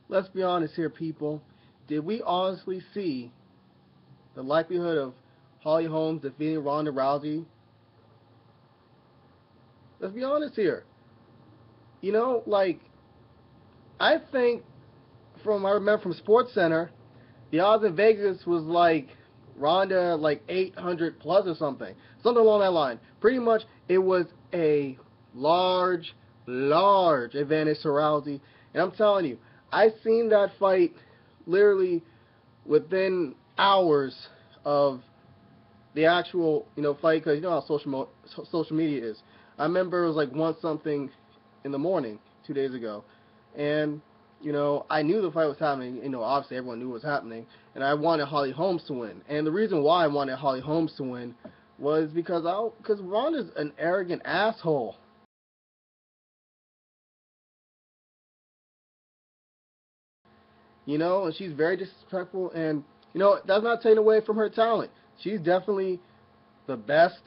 let's be honest here, people. Did we honestly see the likelihood of Holly Holmes defeating Ronda Rousey? Let's be honest here. Like I think I remember from Sports Center, the odds in Vegas was like Ronda like 800 plus or something along that line. Pretty much, it was a large, large advantage to Rousey. And I'm telling you, I seen that fight literally within hours of the actual fight, because you know how social media is. I remember it was like one something in the morning 2 days ago, and I knew the fight was happening. Obviously everyone knew it was happening, and I wanted Holly Holmes to win. And the reason why I wanted Holly Holmes to win was because Ronda's an arrogant asshole. And she's very disrespectful, and that's not taken away from her talent. She's definitely the best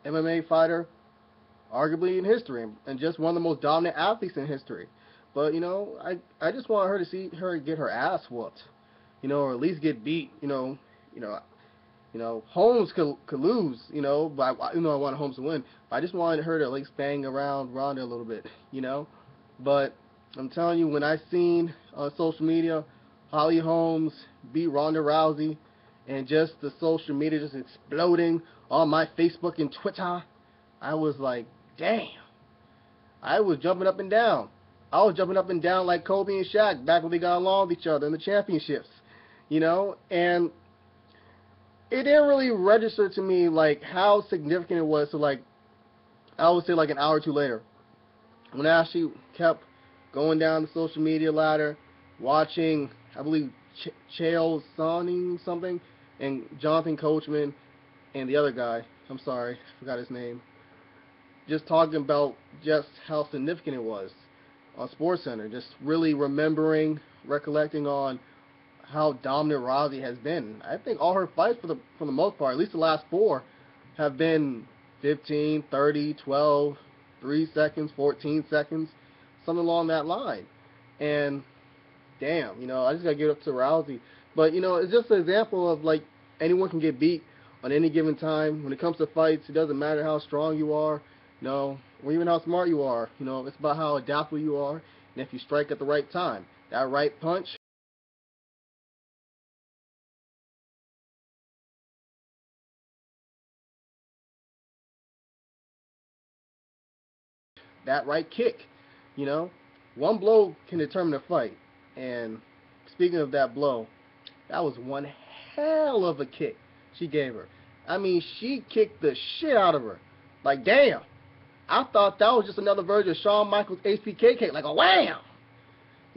MMA fighter, arguably in history, and just one of the most dominant athletes in history. But I just want her to see her get her ass whooped, or at least get beat. Holmes could lose, but I want Holmes to win. But I just wanted her to at least bang around Ronda a little bit, But I'm telling you, when I seen on social media Holly Holmes beat Ronda Rousey, and just the social media just exploding on my Facebook and Twitter, I was like, damn. I was jumping up and down. I was jumping up and down like Kobe and Shaq back when they got along with each other in the championships, and it didn't really register to me like how significant it was. So like, I would say like an hour or two later, when I actually kept going down the social media ladder, watching, I believe, Chael Sonnen something, and Jonathan Coachman, and the other guy, I'm sorry, I forgot his name, just talking about just how significant it was on SportsCenter, just really recollecting on how dominant Rousey has been. I think all her fights, for the most part, at least the last four, have been 15, 30, 12, 3 seconds, 14 seconds, something along that line. And damn, I just gotta give it up to Rousey. But it's just an example of like anyone can get beat on any given time. When it comes to fights, it doesn't matter how strong you are, or even how smart you are. It's about how adaptable you are, and if you strike at the right time, that right punch, that right kick. You know, one blow can determine a fight. And speaking of that blow, that was one hell of a kick she gave her. I mean, she kicked the shit out of her. Like, damn. I thought that was just another version of Shawn Michaels' HBK kick. Like a wham!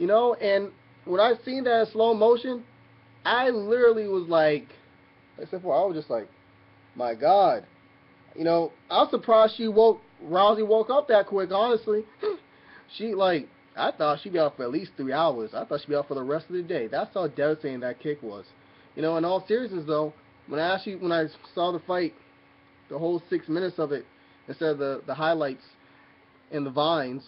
And when I seen that in slow motion, I literally was like, except for I was just like, my God. I was surprised Rousey woke up that quick, honestly. I thought she'd be out for at least 3 hours. I thought she'd be out for the rest of the day. That's how devastating that kick was. In all seriousness though, when I saw the fight, the whole 6 minutes of it, instead of the highlights and the vines,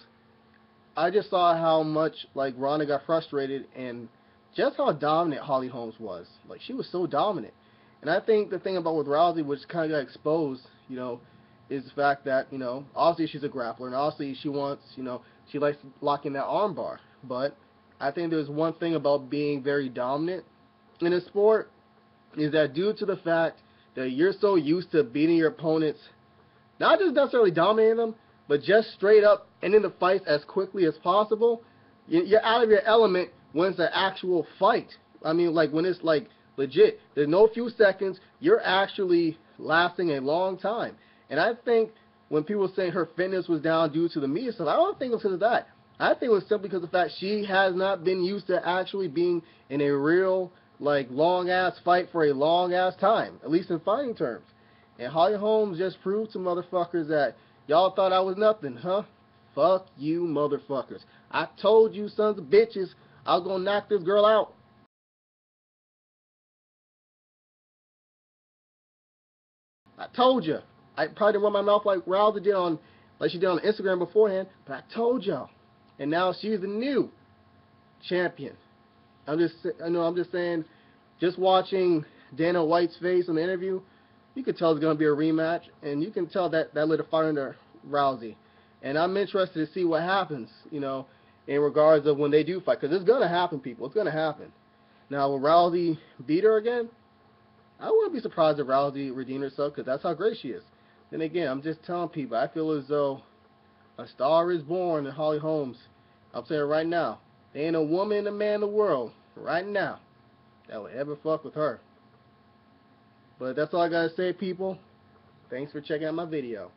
I just saw how much like Ronda got frustrated and just how dominant Holly Holmes was. Like she was so dominant. And I think the thing about with Rousey, which kind of got exposed, is the fact that obviously she's a grappler, and obviously she likes locking that armbar. But I think there's one thing about being very dominant in a sport is that due to the fact that you're so used to beating your opponents, not just necessarily dominating them, but just straight up ending the fights as quickly as possible, you're out of your element when it's an actual fight. I mean, like when it's like legit, there's no few seconds, you're actually lasting a long time. And I think when people say her fitness was down due to the media stuff, I don't think it was because of that. I think it was simply because of the fact she has not been used to actually being in a real, like, long-ass fight for a long-ass time, at least in fighting terms. And Holly Holmes just proved to motherfuckers that y'all thought I was nothing, huh? Fuck you motherfuckers. I told you sons of bitches I was gonna knock this girl out. I told you. I probably didn't run my mouth like Ronda did like she did on Instagram beforehand, but I told y'all. And now she's the new champion. I'm just saying, just watching Dana White's face in the interview, you could tell it's going to be a rematch, and you can tell that lit a fire under Rousey. And I'm interested to see what happens, in regards of when they do fight, because it's going to happen, people. It's going to happen. Now, will Rousey beat her again? I wouldn't be surprised if Rousey redeemed herself, because that's how great she is. Then again, I'm just telling people, I feel as though a star is born in Holly Holmes. I'm saying right now, there ain't a woman and a man in the world right now that would ever fuck with her. But that's all I gotta say, people. Thanks for checking out my video.